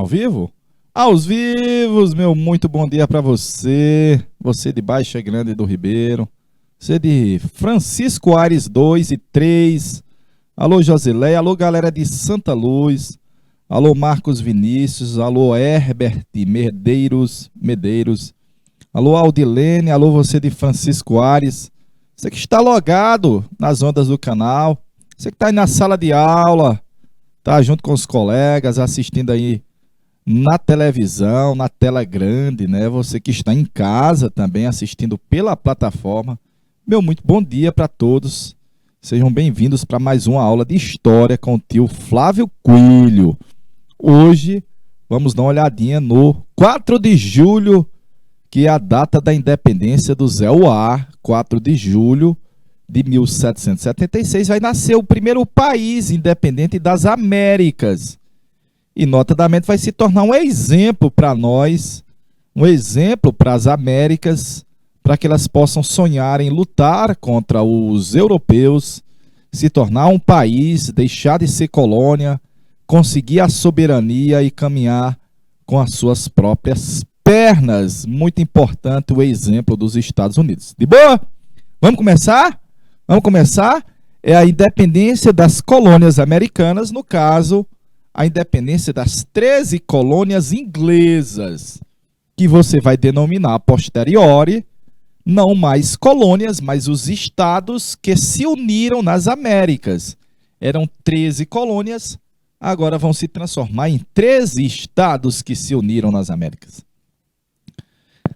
Ao vivo? Aos vivos, meu muito bom dia para você. Você de Baixa Grande do Ribeiro. Você de Francisco Aires 2 e 3. Alô, Josileia. Alô, galera de Santa Luz. Alô, Marcos Vinícius. Alô, Herbert Medeiros. Alô, Aldilene. Alô, você de Francisco Aires. Você que está logado nas ondas do canal. Você que está aí na sala de aula. Tá junto com os colegas, assistindo aí na televisão, na tela grande, né? Você que está em casa também assistindo pela plataforma. Meu muito bom dia para todos. Sejam bem-vindos para mais uma aula de história com o tio Flávio Coelho. Hoje vamos dar uma olhadinha no 4 de julho, que é a data da independência do Zé Uar. 4 de julho de 1776 vai nascer o primeiro país independente das Américas. E, notadamente, vai se tornar um exemplo para nós, um exemplo para as Américas, para que elas possam sonhar em lutar contra os europeus, se tornar um país, deixar de ser colônia, conseguir a soberania e caminhar com as suas próprias pernas. Muito importante o exemplo dos Estados Unidos. De boa? Vamos começar? Vamos começar? É a independência das colônias americanas, no caso, a independência das 13 colônias inglesas, que você vai denominar a posteriori, não mais colônias, mas os estados que se uniram nas Américas. Eram 13 colônias, agora vão se transformar em 13 estados que se uniram nas Américas.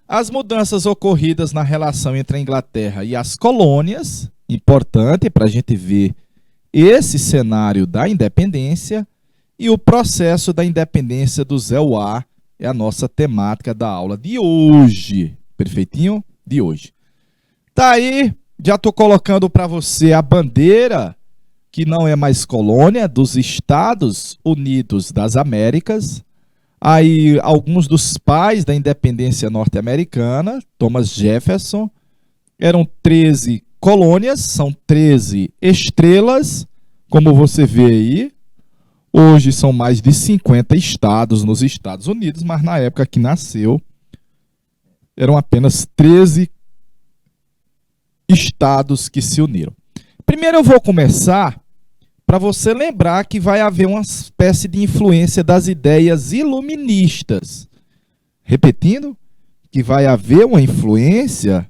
As mudanças ocorridas na relação entre a Inglaterra e as colônias, importante para a gente ver esse cenário da independência, e o processo da independência do Zé Uar é a nossa temática da aula de hoje. Perfeitinho? De hoje. Tá aí, já estou colocando para você a bandeira, que não é mais colônia, dos Estados Unidos das Américas. Aí, alguns dos pais da independência norte-americana, Thomas Jefferson, eram 13 colônias, são 13 estrelas, como você vê aí. Hoje são mais de 50 estados nos Estados Unidos, mas na época que nasceu, eram apenas 13 estados que se uniram. Primeiro eu vou começar para você lembrar que vai haver uma espécie de influência das ideias iluministas. Repetindo, que vai haver uma influência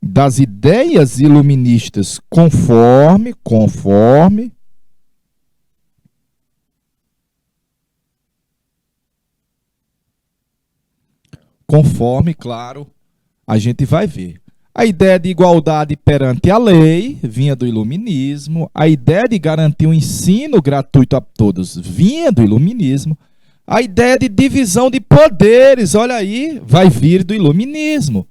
das ideias iluministas conforme, claro, a gente vai ver. A ideia de igualdade perante a lei vinha do iluminismo, a ideia de garantir um ensino gratuito a todos vinha do iluminismo, a ideia de divisão de poderes, olha aí, vai vir do iluminismo,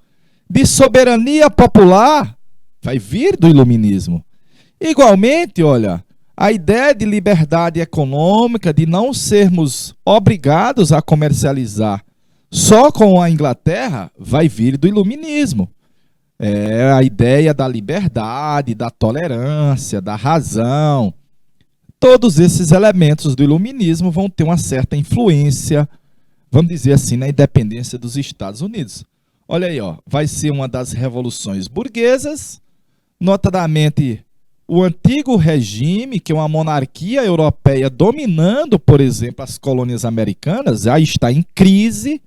de soberania popular, vai vir do iluminismo. Igualmente, olha, a ideia de liberdade econômica, de não sermos obrigados a comercializar só com a Inglaterra, vai vir do iluminismo. É a ideia da liberdade, da tolerância, da razão. Todos esses elementos do iluminismo vão ter uma certa influência, vamos dizer assim, na independência dos Estados Unidos. Olha aí, ó, vai ser uma das revoluções burguesas, notadamente o antigo regime, que é uma monarquia europeia dominando, por exemplo, as colônias americanas, já está em crise.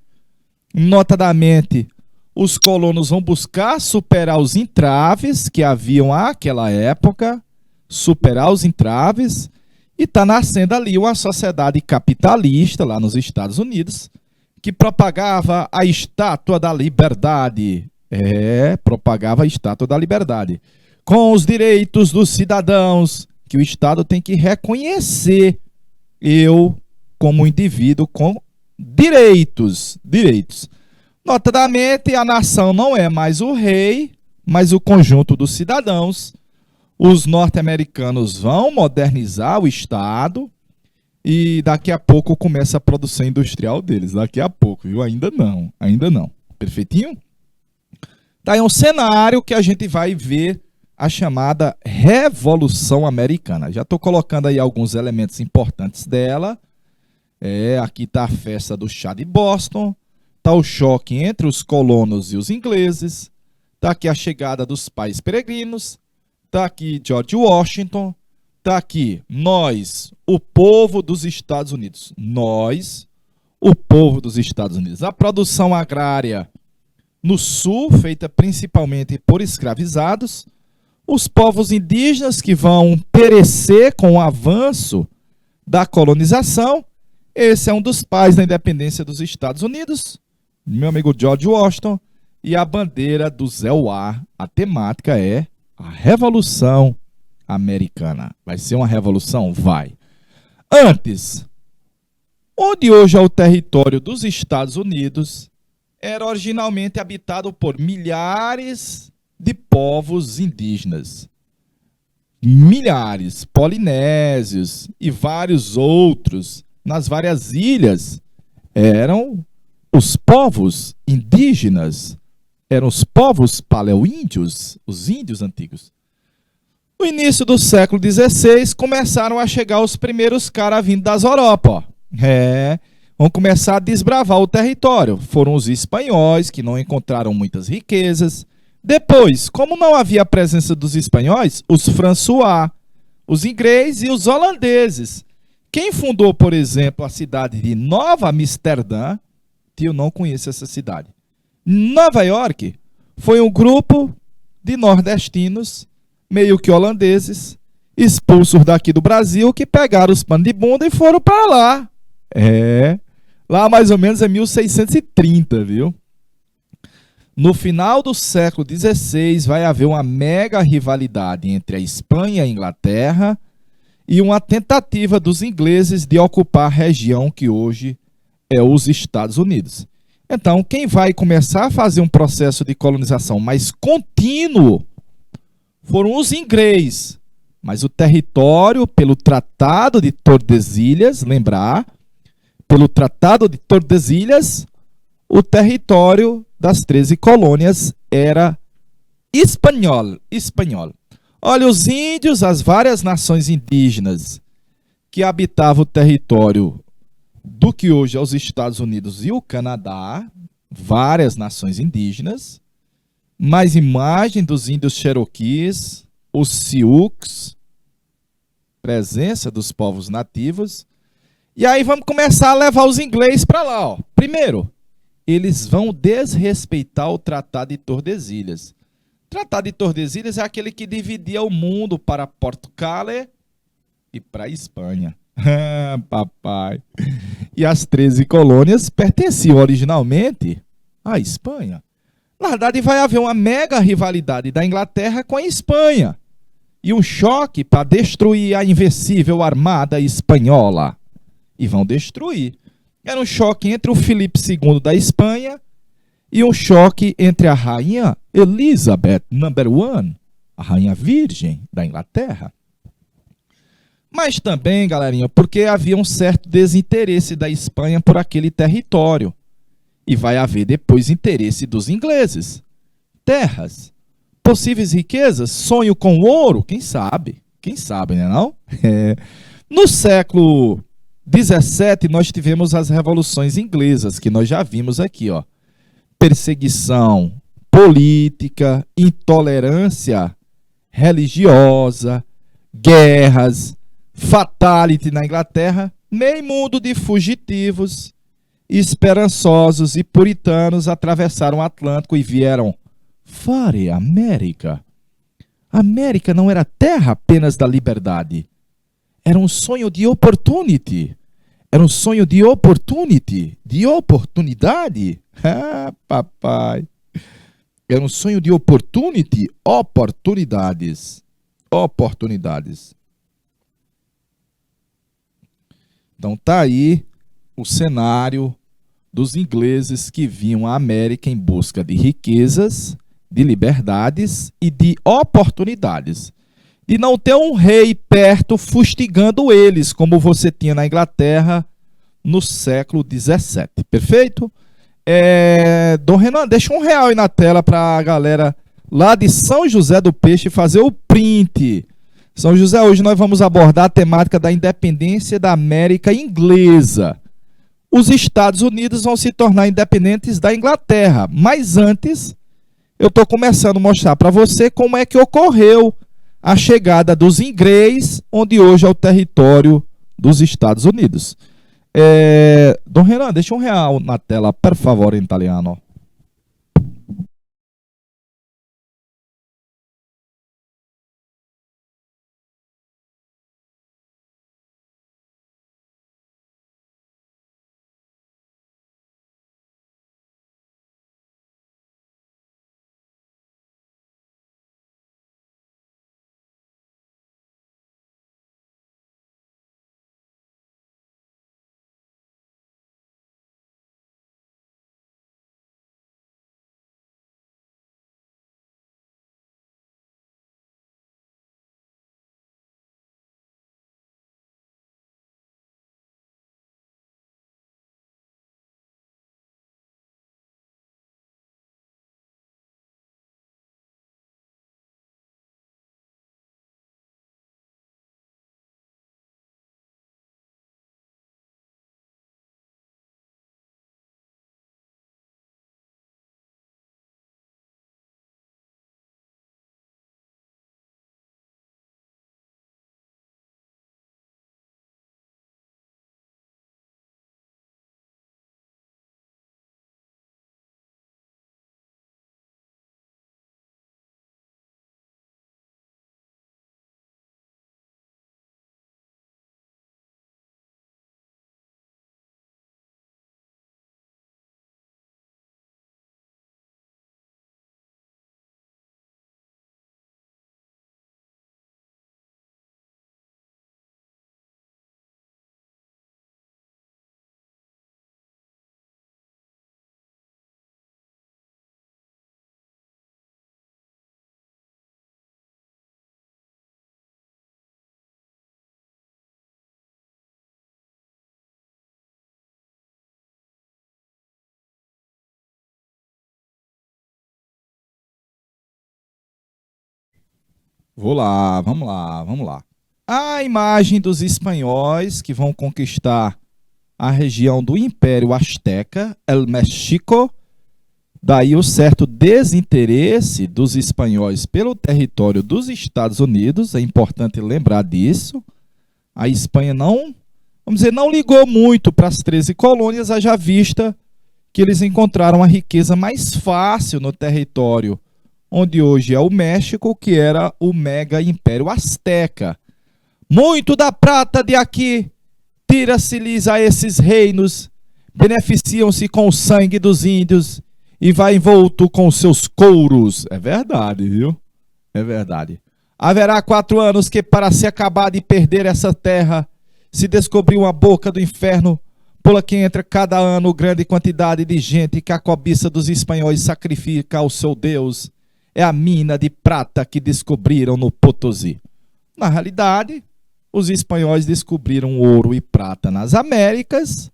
Notadamente, os colonos vão buscar superar os entraves que haviam àquela época, superar os entraves, e está nascendo ali uma sociedade capitalista, lá nos Estados Unidos, que propagava a estátua da liberdade. Propagava a estátua da liberdade. Com os direitos dos cidadãos, que o Estado tem que reconhecer eu como indivíduo com direitos. Notadamente, a nação não é mais o rei, mas o conjunto dos cidadãos. Os norte-americanos vão modernizar o Estado e daqui a pouco começa a produção industrial deles. Daqui a pouco, viu? Ainda não. Perfeitinho? Tá aí um cenário que a gente vai ver a chamada Revolução Americana. Já estou colocando aí alguns elementos importantes dela. Aqui está a festa do chá de Boston, está o choque entre os colonos e os ingleses, está aqui a chegada dos pais peregrinos, está aqui George Washington, está aqui nós, o povo dos Estados Unidos. Nós, o povo dos Estados Unidos. A produção agrária no sul, feita principalmente por escravizados, os povos indígenas que vão perecer com o avanço da colonização. Esse é um dos pais da independência dos Estados Unidos, meu amigo George Washington, e a bandeira do Zé Uá. A temática é a Revolução Americana. Vai ser uma revolução? Vai. Antes, onde hoje é o território dos Estados Unidos, era originalmente habitado por milhares de povos indígenas. Milhares, polinésios e vários outros. Nas várias ilhas, eram os povos indígenas, eram os povos paleoíndios, os índios antigos. No início do século XVI, começaram a chegar os primeiros caras vindo das Europa. Vão começar a desbravar o território. Foram os espanhóis, que não encontraram muitas riquezas. Depois, como não havia a presença dos espanhóis, os François, os ingleses e os holandeses. Quem fundou, por exemplo, a cidade de Nova Amsterdã, eu não conheço essa cidade. Nova York foi um grupo de nordestinos, meio que holandeses, expulsos daqui do Brasil, que pegaram os panos de bunda e foram para lá. Lá mais ou menos é 1630, viu? No final do século XVI vai haver uma mega rivalidade entre a Espanha e a Inglaterra, e uma tentativa dos ingleses de ocupar a região que hoje é os Estados Unidos. Então, quem vai começar a fazer um processo de colonização mais contínuo foram os ingleses. Mas o território, pelo Tratado de Tordesilhas, lembrar, pelo Tratado de Tordesilhas, o território das 13 colônias era espanhol. Olha, os índios, as várias nações indígenas que habitavam o território do que hoje é os Estados Unidos e o Canadá, várias nações indígenas, mais imagem dos índios Cherokees, os Sioux, presença dos povos nativos. E aí vamos começar a levar os ingleses para lá. Primeiro, eles vão desrespeitar o Tratado de Tordesilhas. O Tratado de Tordesilhas é aquele que dividia o mundo para Portugal e para a Espanha. Papai. E as 13 colônias pertenciam originalmente à Espanha. Na verdade, vai haver uma mega rivalidade da Inglaterra com a Espanha. E um choque para destruir a invencível armada espanhola. E vão destruir. Era um choque entre o Filipe II da Espanha e um choque entre a rainha Elizabeth I, a rainha virgem da Inglaterra. Mas também, galerinha, porque havia um certo desinteresse da Espanha por aquele território. E vai haver depois interesse dos ingleses. Terras, possíveis riquezas, sonho com ouro, quem sabe? Quem sabe, né não? No século XVII, nós tivemos as revoluções inglesas, que nós já vimos aqui, ó. Perseguição política, intolerância religiosa, guerras, fatality na Inglaterra, meio mundo de fugitivos, esperançosos e puritanos atravessaram o Atlântico e vieram fare América. A América não era terra apenas da liberdade, era um sonho de opportunity. Era um sonho de opportunity, de oportunidade. Ah, papai. Era um sonho de opportunity, oportunidades. Oportunidades. Então tá aí o cenário dos ingleses que vinham à América em busca de riquezas, de liberdades e de oportunidades. De não ter um rei perto fustigando eles, como você tinha na Inglaterra no século XVII. Perfeito? Dom Renan, deixa R$1 aí na tela para a galera lá de São José do Peixe fazer o print. São José, hoje nós vamos abordar a temática da independência da América inglesa. os Estados Unidos vão se tornar independentes da Inglaterra. Mas antes, eu estou começando a mostrar para você como é que ocorreu a chegada dos ingleses, onde hoje é o território dos Estados Unidos. Dom Renan, deixa R$1 na tela, per favore, em italiano. Vou lá, vamos lá, vamos lá. A imagem dos espanhóis que vão conquistar a região do Império Azteca, El México, daí o certo desinteresse dos espanhóis pelo território dos Estados Unidos, é importante lembrar disso. A Espanha não, vamos dizer, não ligou muito para as 13 colônias, haja vista que eles encontraram a riqueza mais fácil no território onde hoje é o México, que era o mega império azteca. Muito da prata de aqui tira-se-lhes a esses reinos, beneficiam-se com o sangue dos índios e vai envolto com seus couros. É verdade, viu? É verdade. Haverá 4 anos que, para se acabar de perder essa terra, se descobriu uma boca do inferno, pela que entra cada ano grande quantidade de gente que a cobiça dos espanhóis sacrifica ao seu Deus. É a mina de prata que descobriram no Potosí. Na realidade, os espanhóis descobriram ouro e prata nas Américas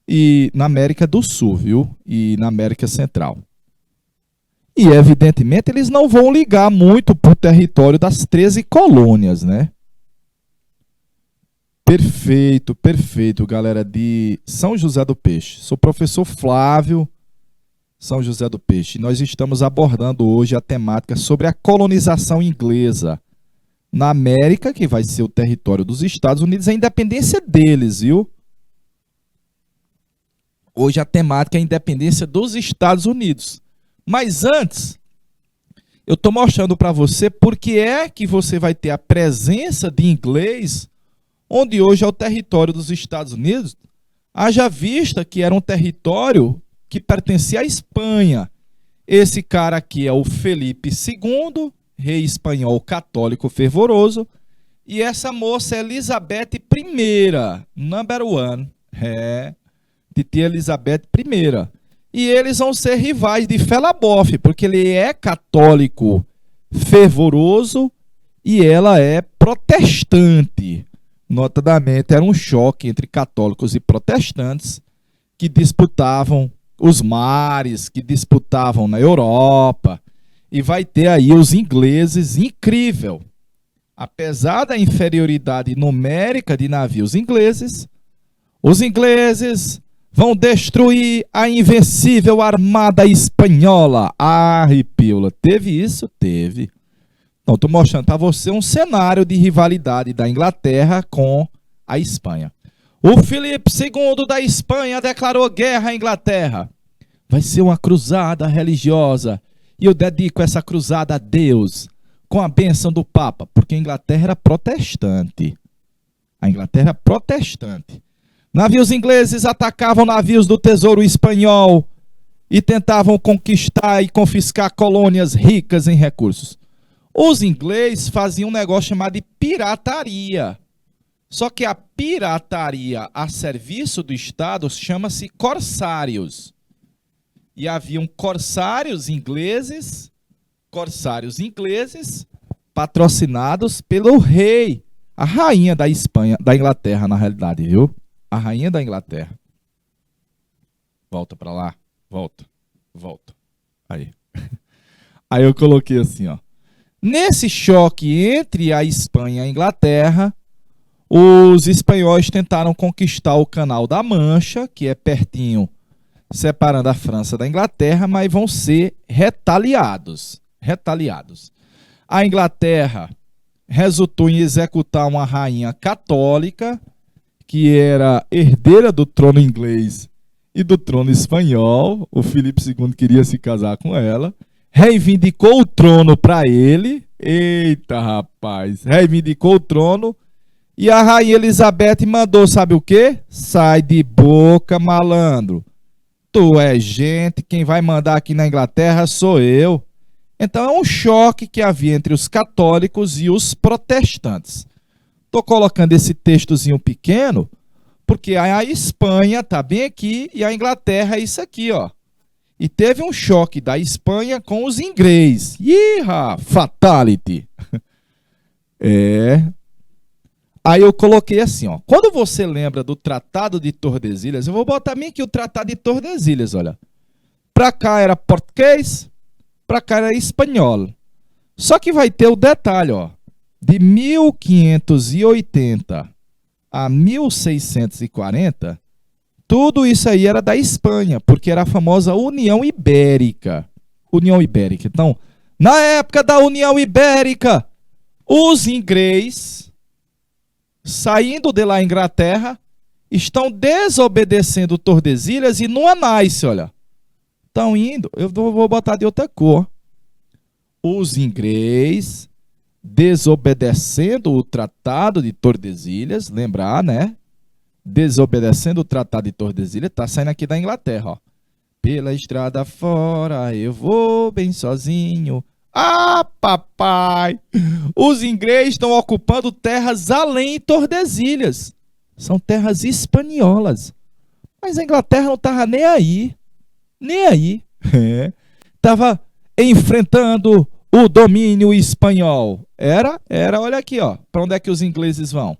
e na América do Sul, viu? E na América Central. E, evidentemente, eles não vão ligar muito para o território das 13 colônias, né? Perfeito, perfeito, galera de São José do Peixe. Sou o professor Flávio, São José do Peixe. Nós estamos abordando hoje a temática sobre a colonização inglesa na América, que vai ser o território dos Estados Unidos, a independência deles, viu? Hoje a temática é a independência dos Estados Unidos. Mas antes, eu estou mostrando para você por que é que você vai ter a presença de inglês, onde hoje é o território dos Estados Unidos, haja vista que era um território que pertencia à Espanha. Esse cara aqui é o Felipe II, rei espanhol católico fervoroso, e essa moça é Elizabeth I, number one, Titia Elizabeth I. E eles vão ser rivais de Felaboff, porque ele é católico fervoroso e ela é protestante. Notadamente, era um choque entre católicos e protestantes que disputavam os mares, que disputavam na Europa. E vai ter aí os ingleses, incrível. Apesar da inferioridade numérica de navios ingleses, os ingleses vão destruir a invencível armada espanhola. Ah, Ripiola, teve isso? Teve. Então, estou mostrando para você um cenário de rivalidade da Inglaterra com a Espanha. O Filipe II da Espanha declarou guerra à Inglaterra. Vai ser uma cruzada religiosa. E eu dedico essa cruzada a Deus, com a bênção do Papa, porque a Inglaterra era protestante. A Inglaterra era protestante. Navios ingleses atacavam navios do Tesouro Espanhol e tentavam conquistar e confiscar colônias ricas em recursos. Os ingleses faziam um negócio chamado de pirataria. Só que a pirataria a serviço do Estado chama-se corsários. E haviam corsários ingleses patrocinados pelo rei, a rainha da Espanha, da Inglaterra, na realidade, viu? A rainha da Inglaterra. Volta para lá, volta. Aí. Aí eu coloquei assim, ó. Nesse choque entre a Espanha e a Inglaterra, os espanhóis tentaram conquistar o Canal da Mancha, que é pertinho, separando a França da Inglaterra, mas vão ser retaliados. A Inglaterra resultou em executar uma rainha católica, que era herdeira do trono inglês e do trono espanhol. O Filipe II queria se casar com ela, reivindicou o trono para ele. Eita, rapaz! Reivindicou o trono. E a rainha Elizabeth mandou, sabe o quê? Sai de boca, malandro. Tu é gente, quem vai mandar aqui na Inglaterra sou eu. Então é um choque que havia entre os católicos e os protestantes. Estou colocando esse textozinho pequeno, porque a Espanha está bem aqui e a Inglaterra é isso aqui, ó. E teve um choque da Espanha com os ingleses. Iha, fatality. Aí eu coloquei assim, ó. Quando você lembra do Tratado de Tordesilhas, eu vou botar bem aqui o Tratado de Tordesilhas, olha. Para cá era português, para cá era espanhol. Só que vai ter o detalhe, ó. De 1580 a 1640, tudo isso aí era da Espanha, porque era a famosa União Ibérica. Então, na época da União Ibérica, os ingleses, saindo de lá, Inglaterra, estão desobedecendo Tordesilhas e não é nice, olha. Estão indo, eu vou botar de outra cor. Os ingleses desobedecendo o Tratado de Tordesilhas, lembrar, né? Desobedecendo o Tratado de Tordesilhas, tá saindo aqui da Inglaterra, ó. Pela estrada fora eu vou bem sozinho. Ah, papai! Os ingleses estão ocupando terras além de Tordesilhas. São terras espanholas. Mas a Inglaterra não estava nem aí. Nem aí. Estava enfrentando o domínio espanhol. Era, olha aqui, ó. Para onde é que os ingleses vão?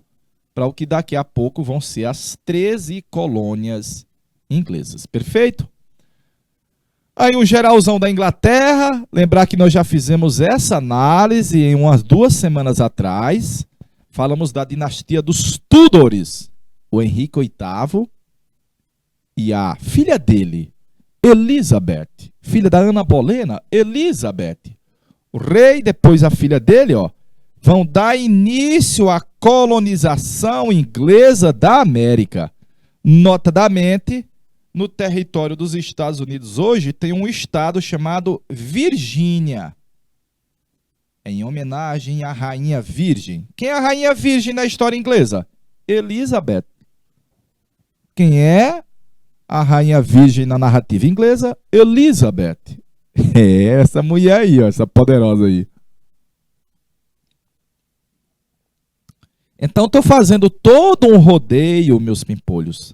Para o que daqui a pouco vão ser as 13 colônias inglesas. Perfeito? Aí um geralzão da Inglaterra, lembrar que nós já fizemos essa análise em umas 2 semanas atrás. Falamos da dinastia dos Tudores, o Henrique VIII e a filha dele, Elizabeth, filha da Ana Bolena, Elizabeth. O rei, depois a filha dele, ó, vão dar início à colonização inglesa da América. Notadamente, no território dos Estados Unidos hoje tem um estado chamado Virgínia, em homenagem à Rainha Virgem. Quem é a Rainha Virgem na história inglesa? Elizabeth. Quem é a Rainha Virgem na narrativa inglesa? Elizabeth. É essa mulher aí, ó, essa poderosa aí. Então, estou fazendo todo um rodeio, meus pimpolhos,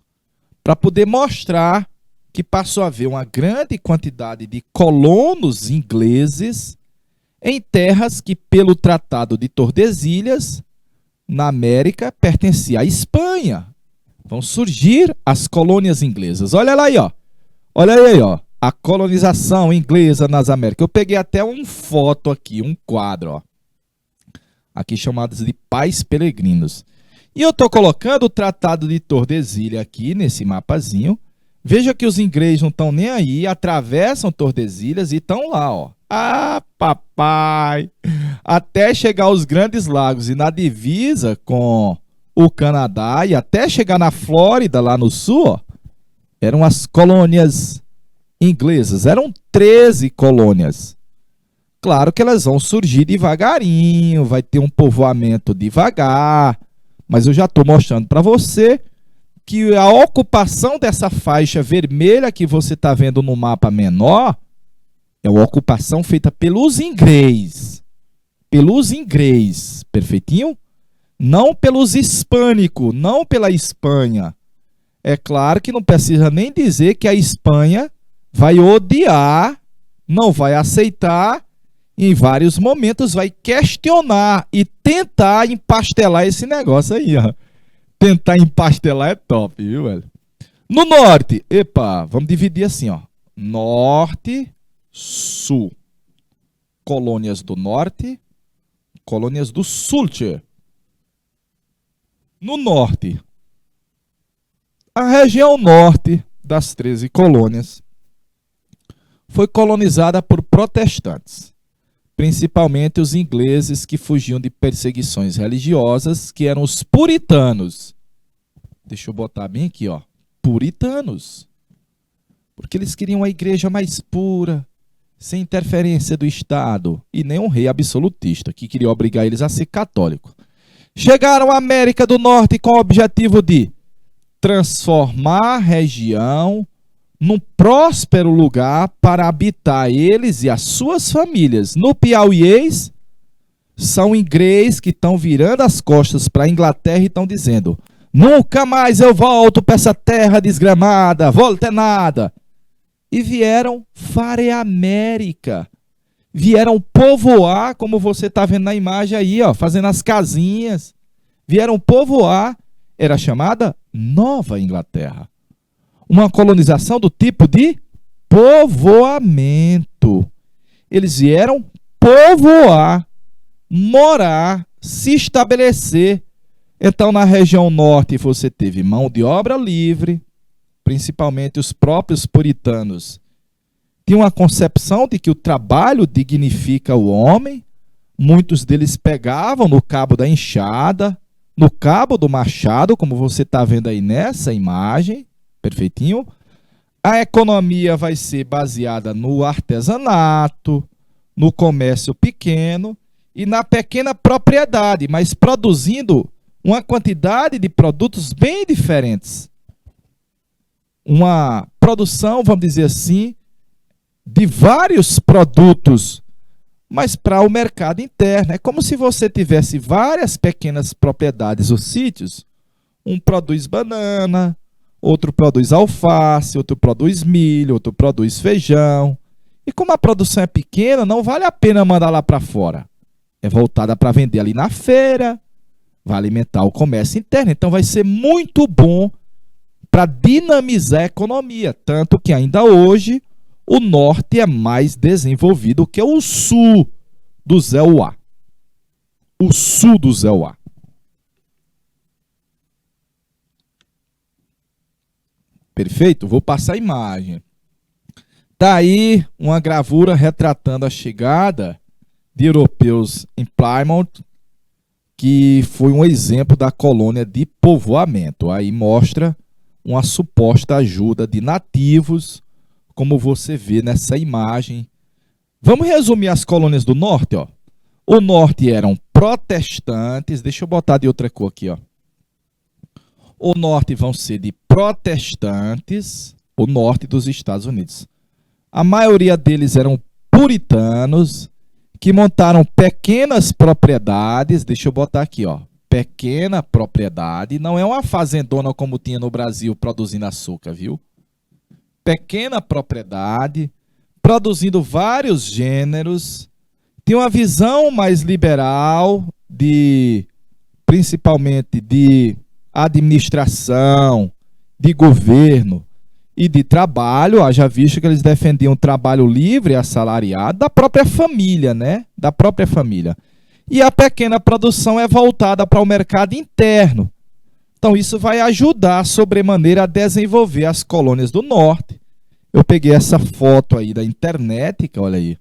para poder mostrar que passou a haver uma grande quantidade de colonos ingleses em terras que, pelo Tratado de Tordesilhas, na América, pertencia à Espanha. Vão surgir as colônias inglesas. Olha lá aí, ó. Olha aí, ó. A colonização inglesa nas Américas. Eu peguei até uma foto aqui, um quadro, ó. Aqui chamados de Pais Peregrinos. E eu estou colocando o Tratado de Tordesilhas aqui nesse mapazinho, Veja que os ingleses não estão nem aí, atravessam Tordesilhas e estão lá, ó. Ah, papai! Até chegar aos Grandes Lagos e na divisa com o Canadá e até chegar na Flórida, lá no sul, ó, eram as colônias inglesas. Eram 13 colônias. Claro que elas vão surgir devagarinho, vai ter um povoamento devagar, mas eu já estou mostrando para você que a ocupação dessa faixa vermelha que você está vendo no mapa menor é uma ocupação feita pelos ingleses. Pelos ingleses, perfeitinho? Não pelos hispânicos, não pela Espanha. É claro que não precisa nem dizer que a Espanha vai odiar, não vai aceitar, em vários momentos vai questionar e tentar empastelar esse negócio aí, ó. Tentar empastelar é top, viu, velho? No norte, vamos dividir assim, ó. Norte, sul. Colônias do norte, colônias do sul, tchê. No norte, a região norte das 13 colônias foi colonizada por protestantes, principalmente os ingleses que fugiam de perseguições religiosas, que eram os puritanos. Deixa eu botar bem aqui, ó. Puritanos. Porque eles queriam a igreja mais pura, sem interferência do Estado, e nem um rei absolutista, que queria obrigar eles a ser católico. Chegaram à América do Norte com o objetivo de transformar a região num próspero lugar para habitar eles e as suas famílias. No piauiês, são ingleses que estão virando as costas para a Inglaterra e estão dizendo: nunca mais eu volto para essa terra desgramada, volta é nada. E vieram fare América. Vieram povoar, como você está vendo na imagem aí, ó, fazendo as casinhas. Vieram povoar, era chamada Nova Inglaterra. Uma colonização do tipo de povoamento. Eles vieram povoar, morar, se estabelecer. Então, na região norte, você teve mão de obra livre, principalmente os próprios puritanos. Tinha uma concepção de que o trabalho dignifica o homem. Muitos deles pegavam no cabo da enxada, no cabo do machado, como você está vendo aí nessa imagem. Perfeitinho? A economia vai ser baseada no artesanato, no comércio pequeno e na pequena propriedade, mas produzindo uma quantidade de produtos bem diferentes. Uma produção, vamos dizer assim, de vários produtos, mas para o mercado interno. É como se você tivesse várias pequenas propriedades ou sítios. Um produz banana, outro produz alface, outro produz milho, outro produz feijão. E como a produção é pequena, não vale a pena mandar lá para fora. É voltada para vender ali na feira, vai alimentar o comércio interno. Então vai ser muito bom para dinamizar a economia. Tanto que ainda hoje o norte é mais desenvolvido que o sul do Zeuá. O sul do Zeuá. Perfeito? Vou passar a imagem. Está aí uma gravura retratando a chegada de europeus em Plymouth, que foi um exemplo da colônia de povoamento. Aí mostra uma suposta ajuda de nativos, como você vê nessa imagem. Vamos resumir as colônias do norte, ó. O norte eram protestantes. Deixa eu botar de outra cor aqui, ó. O norte vão ser de protestantes, o norte dos Estados Unidos. A maioria deles eram puritanos, que montaram pequenas propriedades. Deixa eu botar aqui, ó. Pequena propriedade. Não é uma fazendona como tinha no Brasil produzindo açúcar, viu? Pequena propriedade, produzindo vários gêneros. Tem uma visão mais liberal, principalmente de administração, de governo e de trabalho. Haja visto que eles defendiam trabalho livre e assalariado da própria família, né? Da própria família. E a pequena produção é voltada para o mercado interno. Então, isso vai ajudar sobremaneira a desenvolver as colônias do norte. Eu peguei essa foto aí da internet, que olha aí,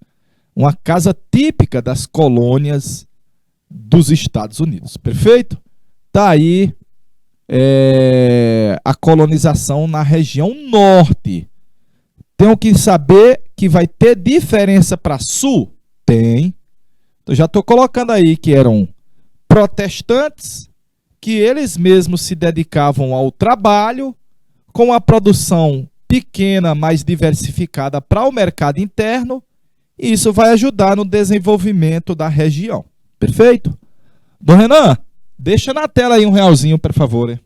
uma casa típica das colônias dos Estados Unidos, perfeito? Tá aí a colonização na região norte. Tenho que saber que vai ter diferença para sul? Tem. Eu já estou colocando aí que eram protestantes, que eles mesmos se dedicavam ao trabalho, com a produção pequena, mais diversificada para o mercado interno, e isso vai ajudar no desenvolvimento da região. Perfeito? Dom Renan, deixa na tela aí R$1, por favor.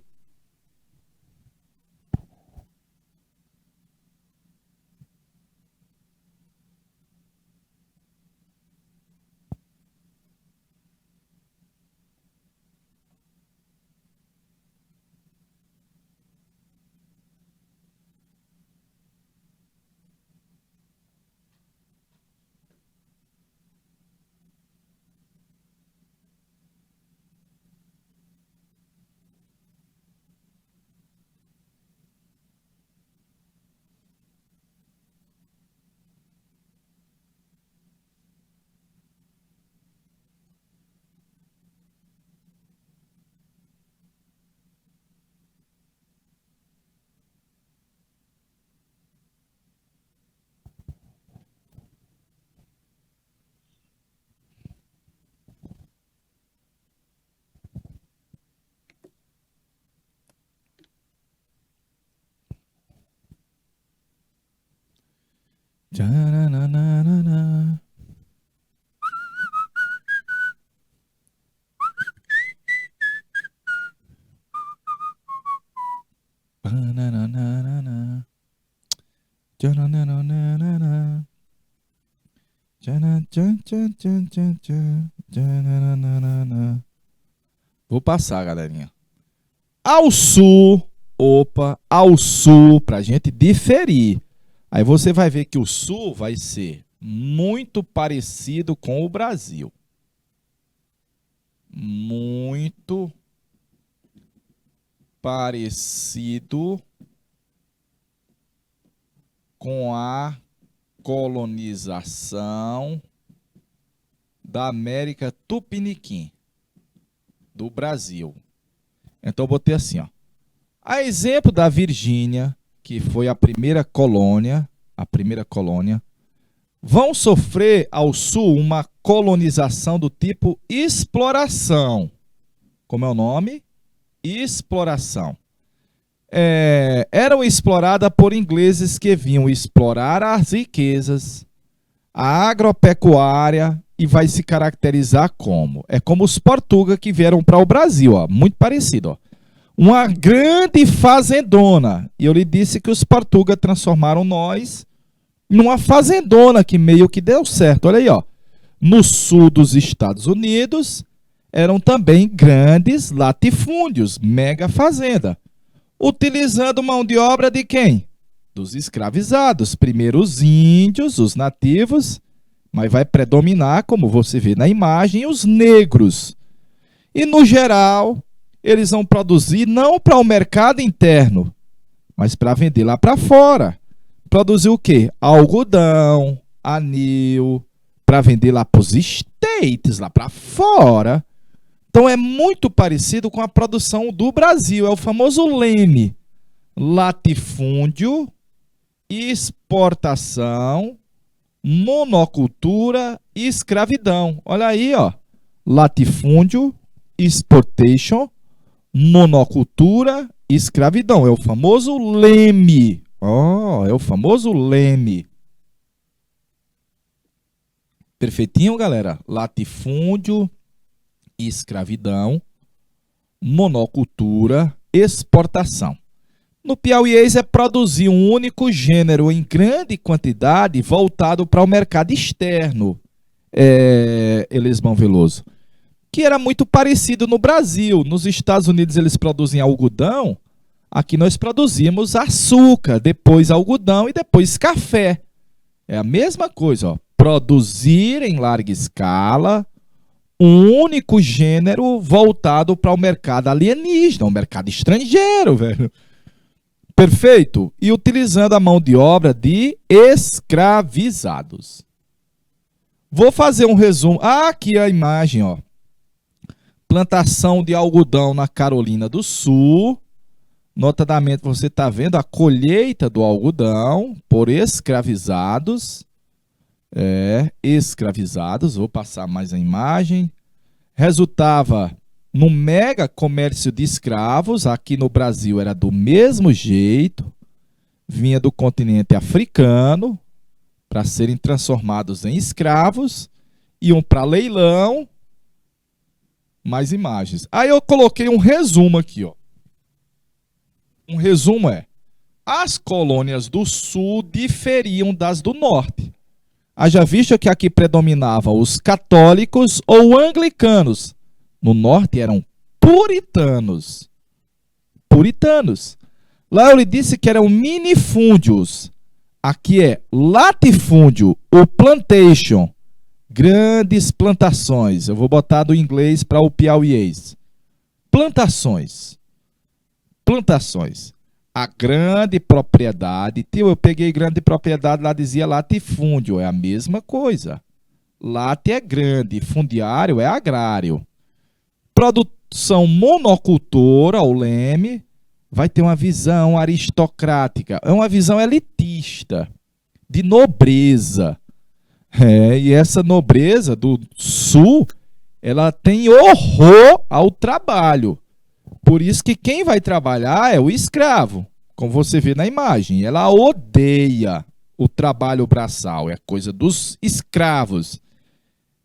Vou passar, galerinha. Ao sul, ao sul, para a gente diferir. Aí você vai ver que o sul vai ser muito parecido com o Brasil. Muito parecido com a colonização da América Tupiniquim, do Brasil. Então, eu botei assim, ó. A exemplo da Virgínia, que foi a primeira colônia, vão sofrer ao sul uma colonização do tipo exploração. Como é o nome? Exploração. Eram exploradas por ingleses que vinham explorar as riquezas, a agropecuária, e vai se caracterizar como? É como os portugueses que vieram para o Brasil, ó, muito parecido, ó. Uma grande fazendona. E eu lhe disse que os portugueses transformaram nós numa fazendona que meio que deu certo. Olha aí, ó. No sul dos Estados Unidos, eram também grandes latifúndios, mega fazenda. Utilizando mão de obra de quem? Dos escravizados. Primeiro os índios, os nativos, mas vai predominar, como você vê na imagem, os negros. E no geral, eles vão produzir não para o mercado interno, mas para vender lá para fora. Produzir o quê? Algodão, anil, para vender lá para os States, lá para fora. Então é muito parecido com a produção do Brasil, é o famoso leme. Latifúndio, exportação, monocultura e escravidão. Olha aí, ó. Latifúndio, exportation, monocultura e escravidão. É o famoso leme. É o famoso leme. Perfeitinho, galera? Latifúndio, escravidão, monocultura, exportação. No piauiês é produzir um único gênero em grande quantidade voltado para o mercado externo, Elismão Veloso, que era muito parecido no Brasil. Nos Estados Unidos eles produzem algodão, aqui nós produzimos açúcar, depois algodão e depois café. É a mesma coisa, ó. Produzir em larga escala, um único gênero voltado para o mercado alienígena, o mercado estrangeiro, velho. Perfeito? E utilizando a mão de obra de escravizados. Vou fazer um resumo. Ah, aqui a imagem, ó. Plantação de algodão na Carolina do Sul. Notadamente, você está vendo a colheita do algodão por escravizados. Escravizados. Vou passar mais a imagem. Resultava num mega comércio de escravos. Aqui no Brasil era do mesmo jeito. Vinha do continente africano para serem transformados em escravos. Iam para leilão. Mais imagens. Aí eu coloquei um resumo aqui, ó. Um resumo é: as colônias do sul diferiam das do norte. Haja visto que aqui predominavam os católicos ou anglicanos. No norte eram puritanos. Puritanos. Lá eu lhe disse que eram minifúndios. Aqui é latifúndio, o plantation. Grandes plantações. Eu vou botar do inglês para o piauiês. Plantações. Plantações. A grande propriedade. Tio, eu peguei grande propriedade, lá dizia latifúndio. É a mesma coisa. Late é grande, fundiário é agrário. Produção monocultora, o leme, vai ter uma visão aristocrática. É uma visão elitista, de nobreza. E essa nobreza do sul, ela tem horror ao trabalho. Por isso que quem vai trabalhar é o escravo, como você vê na imagem. Ela odeia o trabalho braçal, é coisa dos escravos.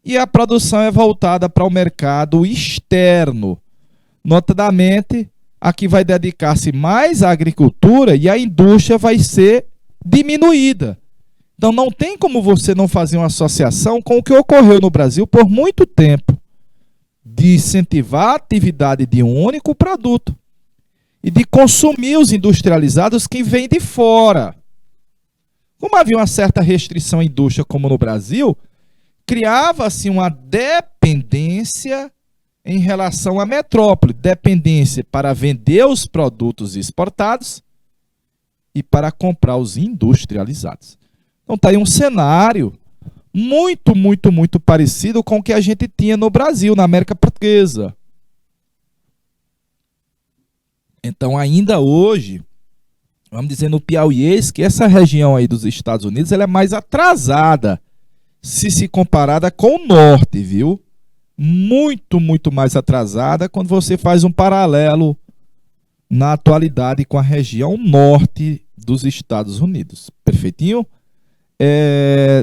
E a produção é voltada para o mercado externo. Notadamente, aqui vai dedicar-se mais à agricultura e a indústria vai ser diminuída. Então não tem como você não fazer uma associação com o que ocorreu no Brasil por muito tempo, de incentivar a atividade de um único produto e de consumir os industrializados que vêm de fora. Como havia uma certa restrição à indústria, como no Brasil, criava-se uma dependência em relação à metrópole, dependência para vender os produtos exportados e para comprar os industrializados. Então está aí um cenário muito parecido com o que a gente tinha no Brasil, na América Portuguesa. Então, ainda hoje, vamos dizer no piauiês, que essa região aí dos Estados Unidos ela é mais atrasada se comparada com o norte, viu? Muito mais atrasada quando você faz um paralelo na atualidade com a região norte dos Estados Unidos. Perfeitinho?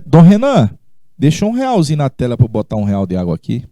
Dom Renan, deixa R$ 1 na tela para botar R$ 1 de água aqui.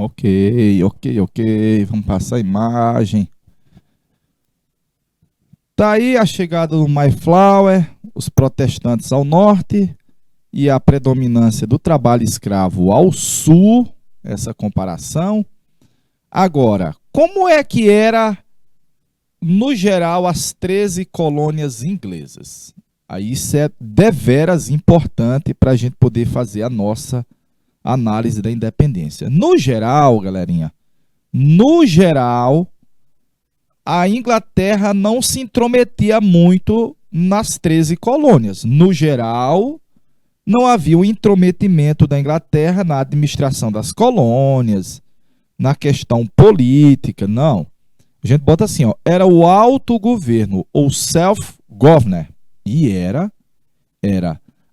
Ok, ok. Vamos passar a imagem. Tá aí a chegada do Mayflower, os protestantes ao norte e a predominância do trabalho escravo ao sul, essa comparação. Agora, como é que era, no geral, as 13 colônias inglesas? Aí isso é deveras importante para a gente poder fazer a nossa análise da independência. No geral, galerinha, no geral, a Inglaterra não se intrometia muito nas 13 colônias. No geral, não havia o intrometimento da Inglaterra na administração das colônias, na questão política, não. A gente bota assim, ó, era o autogoverno, ou self-governor. E era.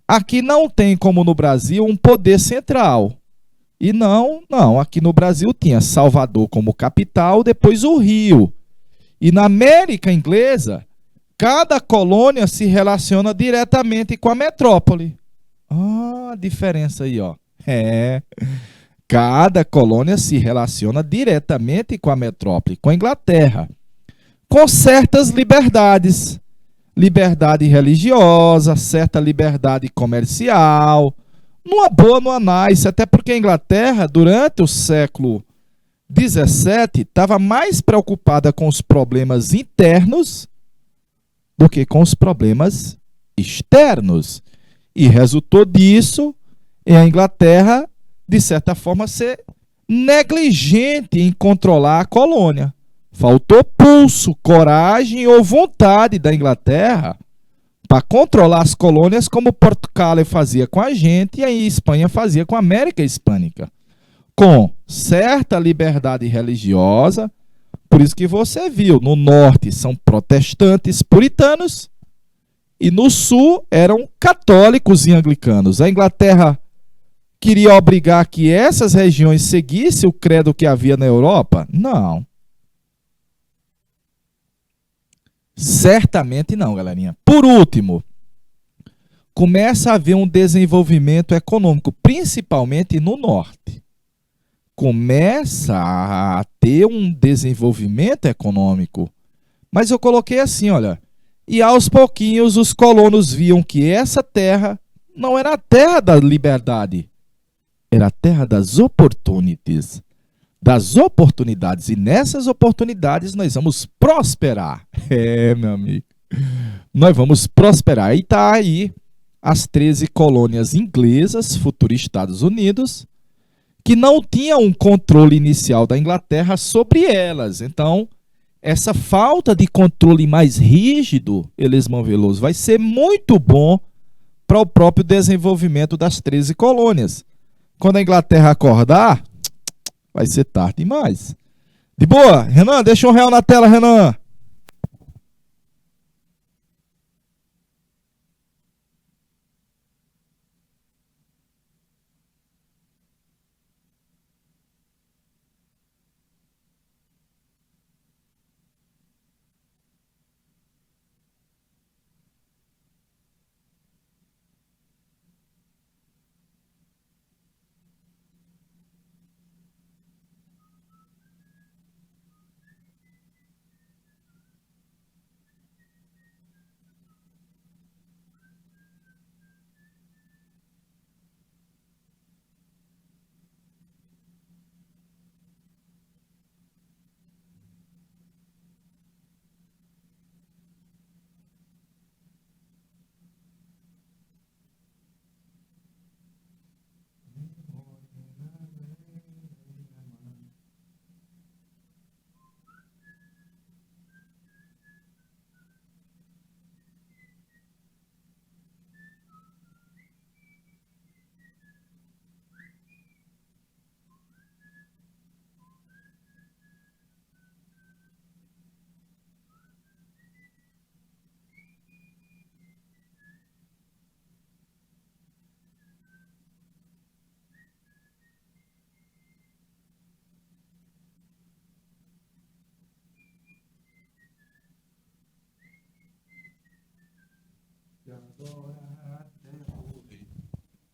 Aqui não tem, como no Brasil, um poder central. E não, aqui no Brasil tinha Salvador como capital, depois o Rio. E na América Inglesa, cada colônia se relaciona diretamente com a metrópole. Ah, a diferença aí, ó. Cada colônia se relaciona diretamente com a metrópole, com a Inglaterra, com certas liberdades. Liberdade religiosa, certa liberdade comercial. Numa boa, numa nice, até porque a Inglaterra, durante o século 17, estava mais preocupada com os problemas internos do que com os problemas externos. E resultou disso em a Inglaterra, de certa forma, ser negligente em controlar a colônia. Faltou pulso, coragem ou vontade da Inglaterra para controlar as colônias como Portugal fazia com a gente e a Espanha fazia com a América Hispânica. Com certa liberdade religiosa, por isso que você viu, no norte são protestantes puritanos e no sul eram católicos e anglicanos. A Inglaterra queria obrigar que essas regiões seguissem o credo que havia na Europa? Não. Certamente não, galerinha. Por último, começa a haver um desenvolvimento econômico, principalmente no norte. Começa a ter um desenvolvimento econômico. Mas eu coloquei assim, olha, e aos pouquinhos os colonos viam que essa terra não era a terra da liberdade, era a terra das oportunidades. Das oportunidades. E nessas oportunidades nós vamos prosperar. Meu amigo. Nós vamos prosperar. E tá aí as 13 colônias inglesas, futuro Estados Unidos, que não tinham um controle inicial da Inglaterra sobre elas. Então, essa falta de controle mais rígido, Elismão Veloso, vai ser muito bom para o próprio desenvolvimento das 13 colônias. Quando a Inglaterra acordar, vai ser tarde demais. De boa? Renan, deixa um real na tela, Renan.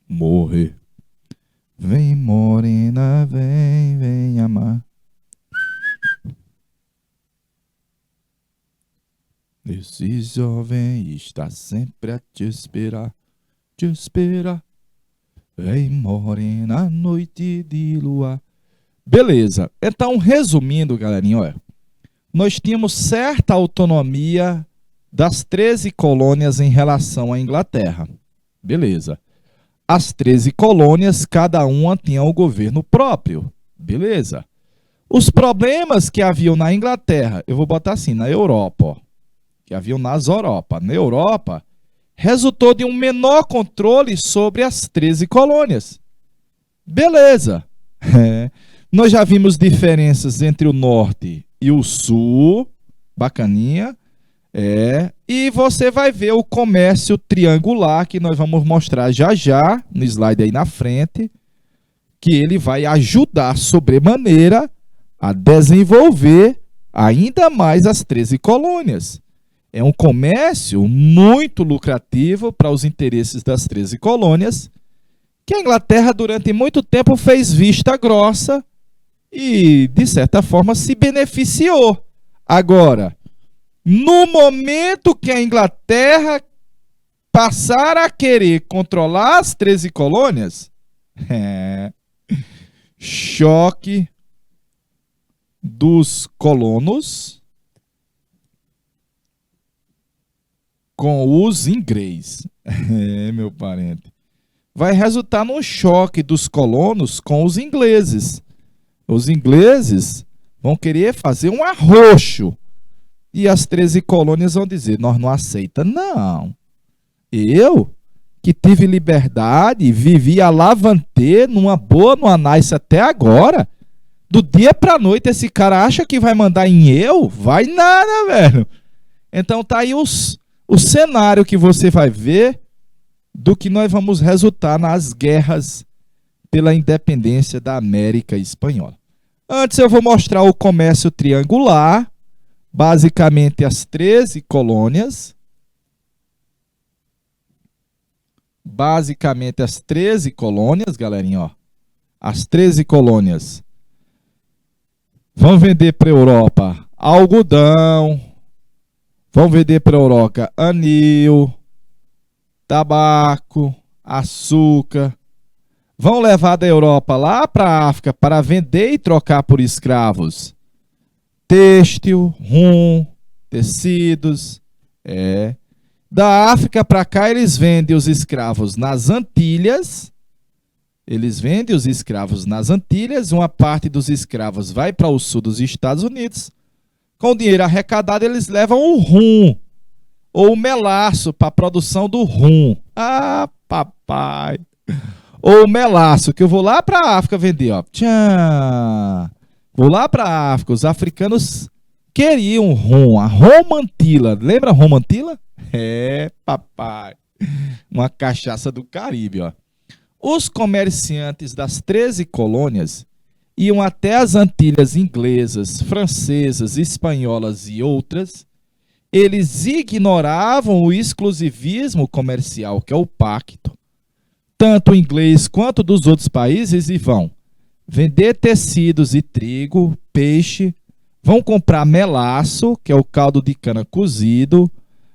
Morrer. Vem, morena, vem, vem Esse jovem está sempre a te esperar, te espera. Vem morena noite de lua. Beleza. Então, resumindo, galerinha, olha, nós tínhamos certa autonomia das 13 colônias em relação à Inglaterra. Beleza. As 13 colônias, cada uma tinha o governo próprio. Beleza. Os problemas que haviam na Inglaterra, eu vou botar assim, na Europa, ó, que haviam nas Europa. Na Europa, resultou de um menor controle sobre as 13 colônias. Beleza. Nós já vimos diferenças entre o norte e o sul. Bacaninha. E você vai ver o comércio triangular, que nós vamos mostrar já já, no slide aí na frente, que ele vai ajudar sobremaneira a desenvolver ainda mais as 13 colônias. É um comércio muito lucrativo para os interesses das 13 colônias, que a Inglaterra durante muito tempo fez vista grossa e, de certa forma, se beneficiou. Agora, no momento que a Inglaterra passar a querer controlar as 13 colônias, choque dos colonos com os ingleses. Meu parente. Vai resultar num choque dos colonos com os ingleses. Os ingleses vão querer fazer um arroxo. E as 13 colônias vão dizer, nós não aceitamos, não. Eu, que tive liberdade, vivi a lavante, numa boa, numa nice até agora, do dia para a noite, esse cara acha que vai mandar em eu? Vai nada, velho. Então tá aí o cenário que você vai ver do que nós vamos resultar nas guerras pela independência da América Espanhola. Antes eu vou mostrar o comércio triangular, basicamente as 13 colônias. Basicamente as 13 colônias, galerinha, ó. As 13 colônias vão vender para a Europa algodão, vão vender para a Europa anil, tabaco, açúcar. Vão levar da Europa lá para a África para vender e trocar por escravos têxtil, rum, tecidos. Da África para cá eles vendem os escravos nas Antilhas. Eles vendem os escravos nas Antilhas. Uma parte dos escravos vai para o sul dos Estados Unidos. Com o dinheiro arrecadado eles levam o rum ou o melaço para a produção do rum. Ah, papai! Ou o melaço, que eu vou lá para a África vender, ó. Tchau! Vou lá para a África, os africanos queriam rum, a romantila. Lembra a romantila? Papai. Uma cachaça do Caribe, ó. Os comerciantes das 13 colônias iam até as Antilhas inglesas, francesas, espanholas e outras. Eles ignoravam o exclusivismo comercial, que é o pacto, tanto o inglês quanto dos outros países, e vão vender tecidos e trigo, peixe, vão comprar melaço, que é o caldo de cana cozido,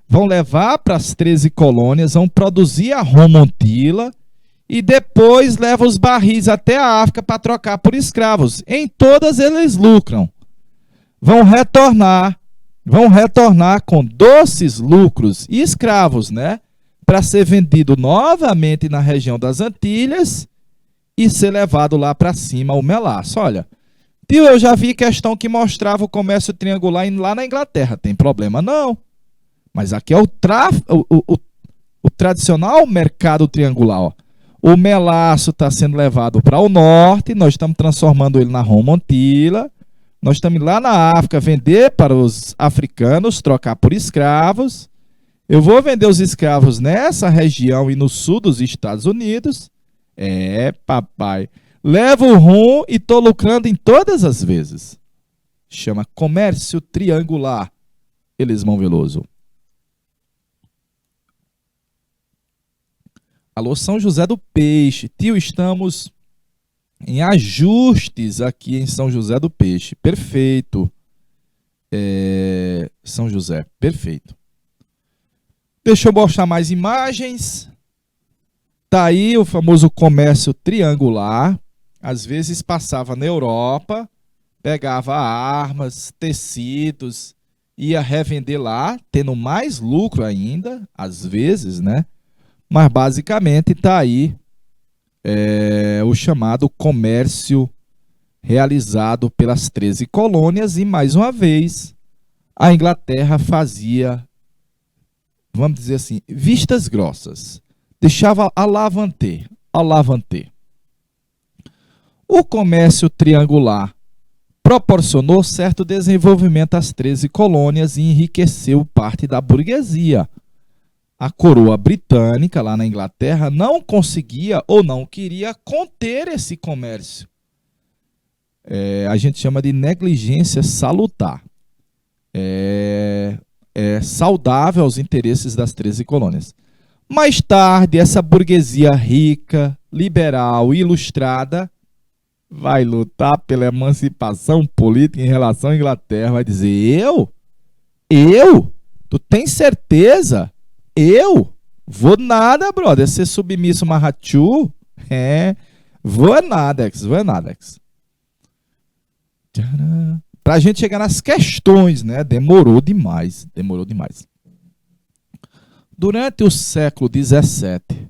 vão levar para as 13 colônias, vão produzir a romantila e depois levam os barris até a África para trocar por escravos. Em todas eles lucram. Vão retornar com doces lucros e escravos, né? Para ser vendido novamente na região das Antilhas e ser levado lá para cima o melaço. Olha, tio, eu já vi questão que mostrava o comércio triangular lá na Inglaterra. Tem problema não. Mas aqui é o tradicional mercado triangular. Ó. O melaço está sendo levado para o norte, nós estamos transformando ele na romantila. Nós estamos lá na África vender para os africanos, trocar por escravos. Eu vou vender os escravos nessa região e no sul dos Estados Unidos. Papai. Levo o rum e estou lucrando em todas as vezes. Chama comércio triangular. Elismão Veloso. Alô, São José do Peixe. Tio, estamos em ajustes aqui em São José do Peixe. Perfeito. São José, perfeito. Deixa eu mostrar mais imagens. Tá aí o famoso comércio triangular. Às vezes passava na Europa, pegava armas, tecidos, ia revender lá, tendo mais lucro ainda, às vezes, né? Mas basicamente tá aí o chamado comércio realizado pelas 13 colônias e, mais uma vez, a Inglaterra fazia, vamos dizer assim, vistas grossas. Deixava alavanter. O comércio triangular proporcionou certo desenvolvimento às 13 colônias e enriqueceu parte da burguesia. A coroa britânica, lá na Inglaterra, não conseguia ou não queria conter esse comércio. A gente chama de negligência salutar. Saudável aos interesses das 13 colônias. Mais tarde, essa burguesia rica, liberal e ilustrada vai lutar pela emancipação política em relação à Inglaterra. Vai dizer, eu? Tu tem certeza? Eu? Vou nada, brother. Ser submisso marrachu? Vou nada. Pra gente chegar nas questões, né? Demorou demais. Durante o século XVII,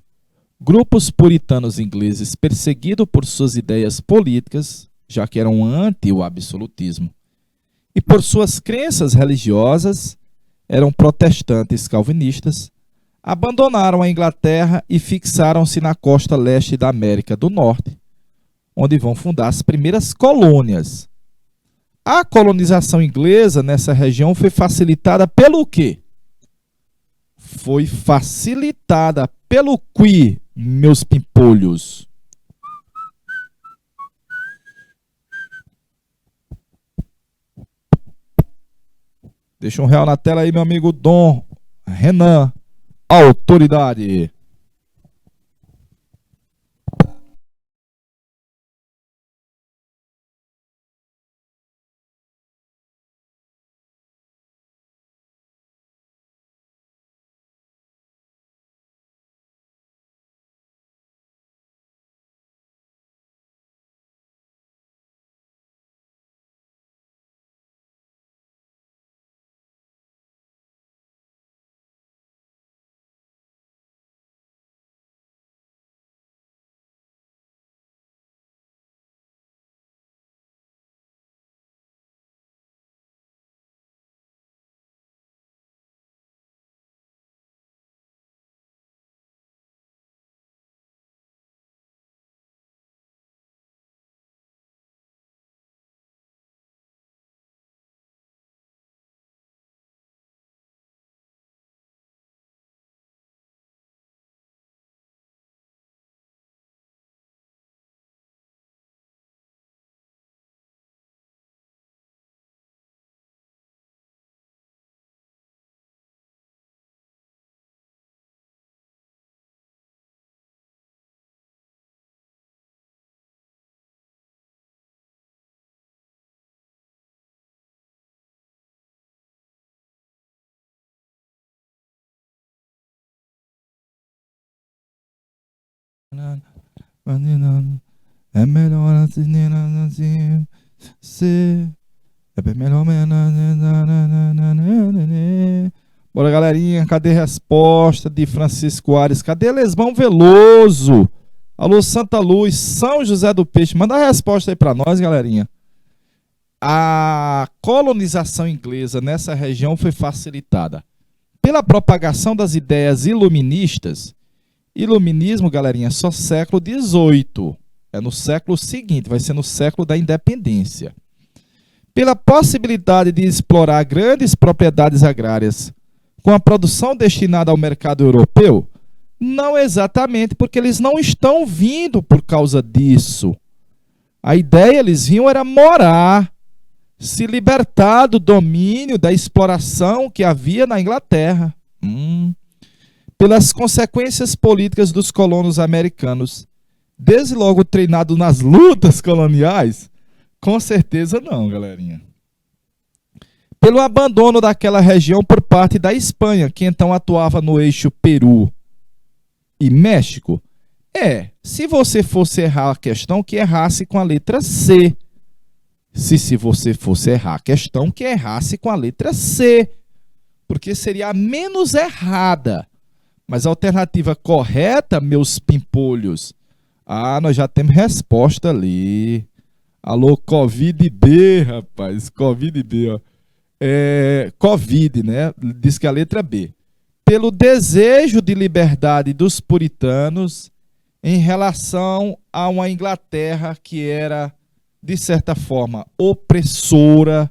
grupos puritanos ingleses perseguidos por suas ideias políticas, já que eram anti o absolutismo, e por suas crenças religiosas, eram protestantes calvinistas, abandonaram a Inglaterra e fixaram-se na costa leste da América do Norte, onde vão fundar as primeiras colônias. A colonização inglesa nessa região foi facilitada pelo quê? Foi facilitada pelo quê, meus pimpolhos? Deixa um real na tela aí, meu amigo Dom Renan, autoridade. É melhor assim, é bem melhor. Bora, galerinha, cadê a resposta de Francisco Aires? Cadê Lesbão Veloso? Alô, Santa Luz, São José do Peixe. Manda a resposta aí pra nós, galerinha. A colonização inglesa nessa região foi facilitada pela propagação das ideias iluministas. Iluminismo, galerinha, só século XVIII. É no século seguinte, vai ser no século da independência. Pela possibilidade de explorar grandes propriedades agrárias com a produção destinada ao mercado europeu? Não exatamente, porque eles não estão vindo por causa disso. A ideia, eles vinham, era morar, se libertar do domínio, da exploração que havia na Inglaterra. Pelas consequências políticas dos colonos americanos, desde logo treinado nas lutas coloniais? Com certeza não, galerinha. pelo abandono daquela região por parte da Espanha, que então atuava no eixo Peru e México. Se você fosse errar a questão, que errasse com a letra C. Se você fosse errar a questão, que errasse com a letra C, porque seria a menos errada. Mas a alternativa correta, meus pimpolhos, nós já temos resposta ali. Alô, Covid B, rapaz, Covid B, ó. Covid, né? Diz que a letra B. Pelo desejo de liberdade dos puritanos em relação a uma Inglaterra que era, de certa forma, opressora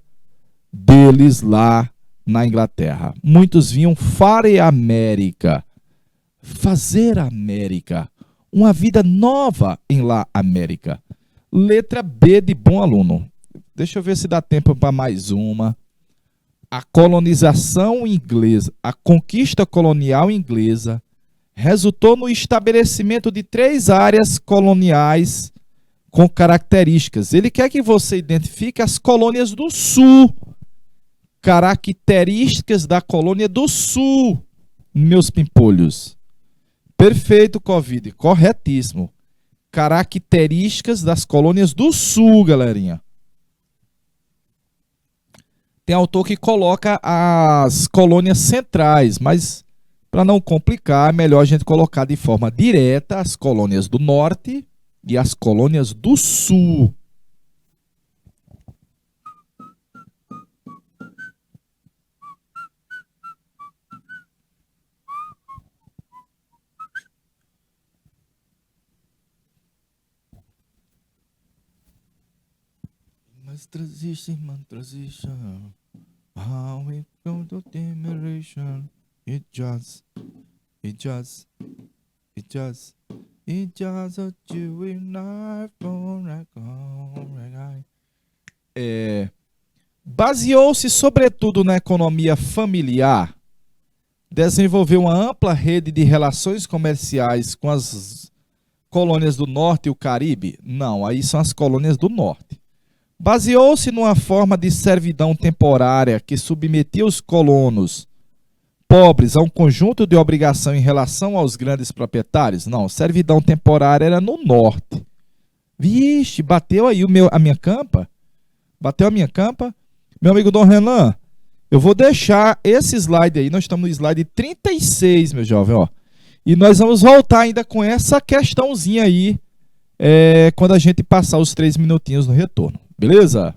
deles lá na Inglaterra. Muitos vinham fare América, fazer América, uma vida nova em lá América. Letra B de bom aluno. Deixa eu ver se dá tempo para mais uma. A colonização inglesa, a conquista colonial inglesa, resultou no estabelecimento de 3 áreas coloniais com características. Ele quer que você identifique as colônias do Sul. Características da colônia do Sul, meus pimpolhos. Perfeito, Covid. Corretíssimo. Características das colônias do Sul, galerinha. Tem autor que coloca as colônias centrais, mas para não complicar, é melhor a gente colocar de forma direta as colônias do Norte e as colônias do Sul. Transition. How we go to generation. It just a chewing knife on a baseou-se sobretudo na economia familiar, desenvolveu uma ampla rede de relações comerciais com as colônias do Norte e o Caribe. Não, aí são as colônias do Norte. Baseou-se numa forma de servidão temporária que submetia os colonos pobres a um conjunto de obrigação em relação aos grandes proprietários. Não, servidão temporária era no Norte. Vixe, bateu aí a minha campa? Bateu a minha campa? Meu amigo Dom Renan, eu vou deixar esse slide aí, nós estamos no slide 36, meu jovem, ó. E nós vamos voltar ainda com essa questãozinha aí, quando a gente passar os 3 minutinhos no retorno. Beleza?